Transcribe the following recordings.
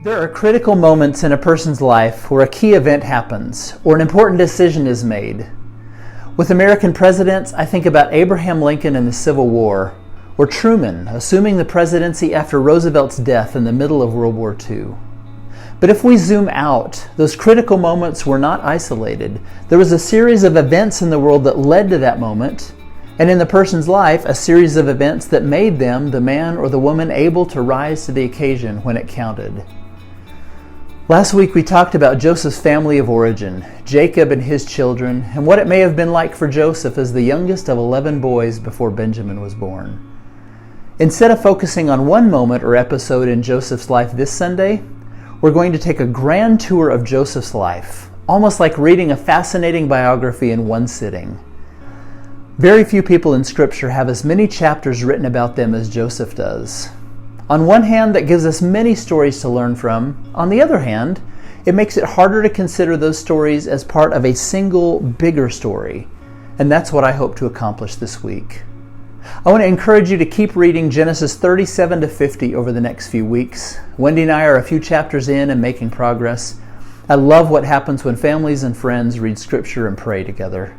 There are critical moments in a person's life where a key event happens or an important decision is made. With American presidents, I think about Abraham Lincoln in the Civil War, or Truman assuming the presidency after Roosevelt's death in the middle of World War II. But if we zoom out, those critical moments were not isolated. There was a series of events in the world that led to that moment, and in the person's life, a series of events that made them, the man or the woman, able to rise to the occasion when it counted. Last week we talked about Joseph's family of origin, Jacob and his children, and what it may have been like for Joseph as the youngest of 11 boys before Benjamin was born. Instead of focusing on one moment or episode in Joseph's life this Sunday, we're going to take a grand tour of Joseph's life, almost like reading a fascinating biography in one sitting. Very few people in Scripture have as many chapters written about them as Joseph does. On one hand, that gives us many stories to learn from. On the other hand, it makes it harder to consider those stories as part of a single, bigger story. And that's what I hope to accomplish this week. I want to encourage you to keep reading Genesis 37 to 50 over the next few weeks. Wendy and I are a few chapters in and making progress. I love what happens when families and friends read Scripture and pray together.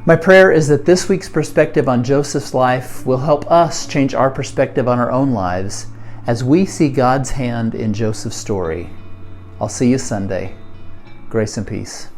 My prayer is that this week's perspective on Joseph's life will help us change our perspective on our own lives as we see God's hand in Joseph's story. I'll see you Sunday. Grace and peace.